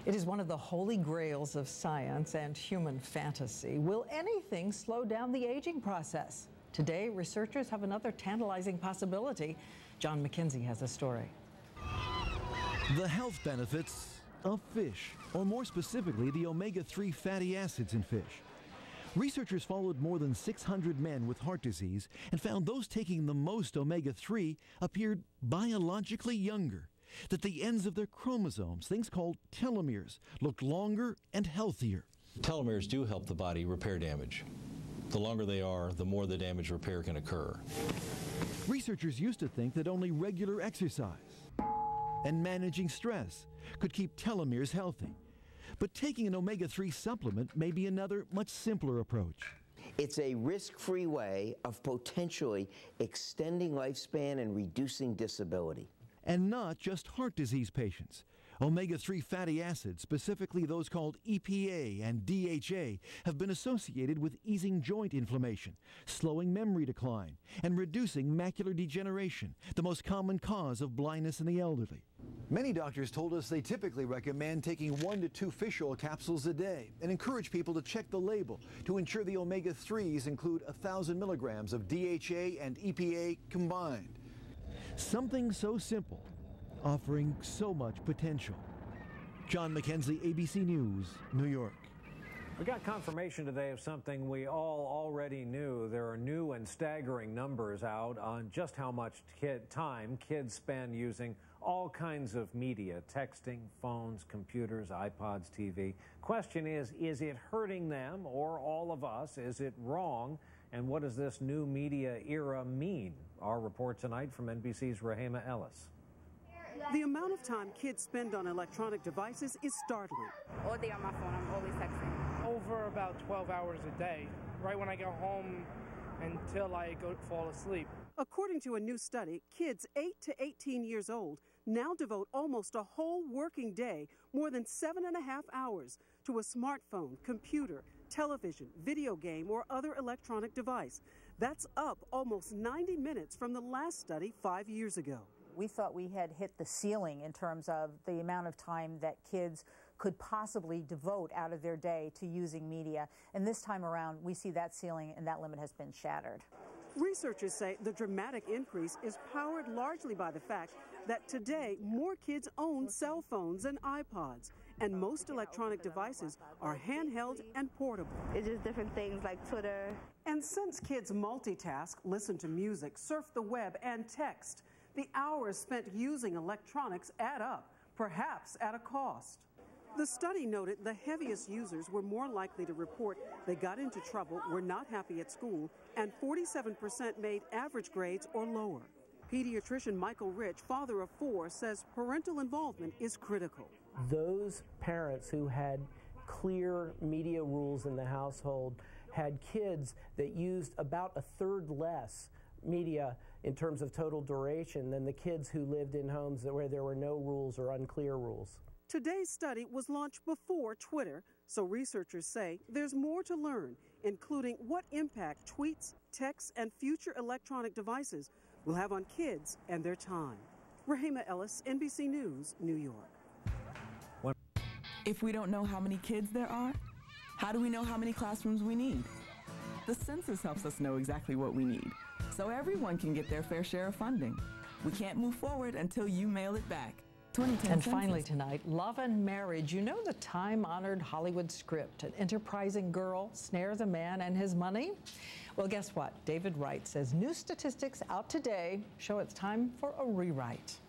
It is one of the holy grails of science and human fantasy. Will anything slow down the aging process? Today, researchers have another tantalizing possibility. John McKenzie has a story. The health benefits of fish, or more specifically, the omega-3 fatty acids in fish. Researchers followed more than 600 men with heart disease and found those taking the most omega-3 appeared biologically younger, that the ends of their chromosomes, things called telomeres, looked longer and healthier. Telomeres do help the body repair damage. The longer they are, the more the damage repair can occur. Researchers used to think that only regular exercise and managing stress could keep telomeres healthy. But taking an omega-3 supplement may be another, much simpler approach. It's a risk-free way of potentially extending lifespan and reducing disability. And not just heart disease patients. Omega-3 fatty acids, specifically those called EPA and DHA, have been associated with easing joint inflammation, slowing memory decline, and reducing macular degeneration, the most common cause of blindness in the elderly. Many doctors told us they typically recommend taking 1 to 2 fish oil capsules a day and encourage people to check the label to ensure the omega-3s include 1,000 milligrams of DHA and EPA combined. Something so simple, offering so much potential. John McKenzie, ABC News, New York. We got confirmation today of something we all already knew. There are new and staggering numbers out on just how much time kids spend using all kinds of media, texting, phones, computers, iPods, TV. Question is it hurting them or all of us? Is it wrong? And what does this new media era mean? Our report tonight from NBC's Rahema Ellis. The amount of time kids spend on electronic devices is startling. All day on my phone, I'm always texting. Over about 12 hours a day, right when I go home until I fall asleep. According to a new study, kids 8 to 18 years old now devote almost a whole working day, more than 7.5 hours, to a smartphone, computer, television, video game, or other electronic device. That's up almost 90 minutes from the last study 5 years ago. We thought we had hit the ceiling in terms of the amount of time that kids could possibly devote out of their day to using media. And this time around, we see that ceiling and that limit has been shattered. Researchers say the dramatic increase is powered largely by the fact that today more kids own cell phones and iPods, and most electronic devices are handheld and portable. It's just different things like Twitter. And since kids multitask, listen to music, surf the web, and text, the hours spent using electronics add up, perhaps at a cost. The study noted the heaviest users were more likely to report they got into trouble, were not happy at school, and 47% made average grades or lower. Pediatrician Michael Rich, father of 4, says parental involvement is critical. Those parents who had clear media rules in the household had kids that used about 1/3 less media in terms of total duration than the kids who lived in homes where there were no rules or unclear rules. Today's study was launched before Twitter, so researchers say there's more to learn, including what impact tweets, texts, and future electronic devices will have on kids and their time. Rahema Ellis, NBC News, New York. If we don't know how many kids there are, how do we know how many classrooms we need? The census helps us know exactly what we need, so everyone can get their fair share of funding. We can't move forward until you mail it back. And finally tonight, Love and Marriage. You know the time-honored Hollywood script. An enterprising girl snares a man and his money? Well, guess what? David Wright says new statistics out today show it's time for a rewrite.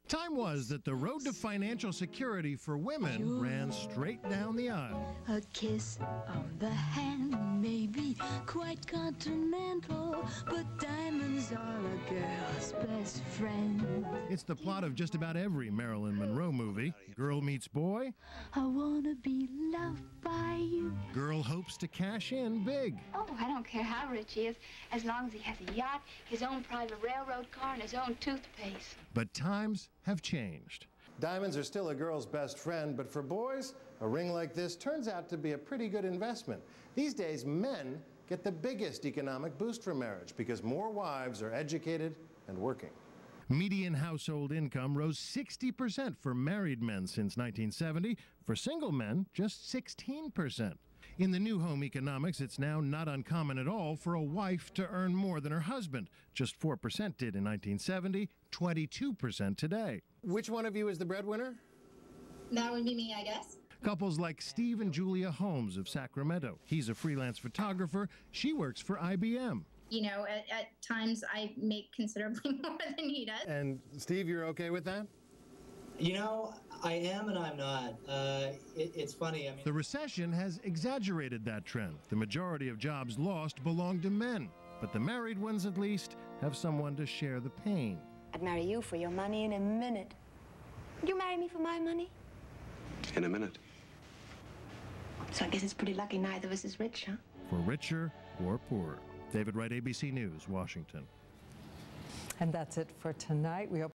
Time was that the road to financial security for women ran straight down the aisle. A kiss on the hand may be quite continental, but diamonds are a girl's best friend. It's the plot of just about every Marilyn Monroe movie. Girl meets boy. I wanna be loved by you. Girl hopes to cash in big. Oh, I don't care how rich he is, as long as he has a yacht, his own private railroad car, and his own toothpaste. But times have changed. Diamonds are still a girl's best friend, but for boys, a ring like this turns out to be a pretty good investment. These days, men get the biggest economic boost from marriage because more wives are educated and working. Median household income rose 60% for married men since 1970. For single men, just 16%. In the new home economics, it's now not uncommon at all for a wife to earn more than her husband. Just 4% did in 1970, 22% today. Which one of you is the breadwinner? That would be me, I guess. Couples like Steve and Julia Holmes of Sacramento. He's a freelance photographer. She works for IBM. You know, at times I make considerably more than he does. And Steve, you're okay with that? You know, I am and I'm not. It's funny. I mean, the recession has exaggerated that trend. The majority of jobs lost belong to men, but the married ones at least have someone to share the pain. I'd marry you for your money in a minute. Would you marry me for my money? In a minute. So I guess it's pretty lucky neither of us is rich, huh? For richer or poorer. David Wright, ABC News, Washington. And that's it for tonight. We hope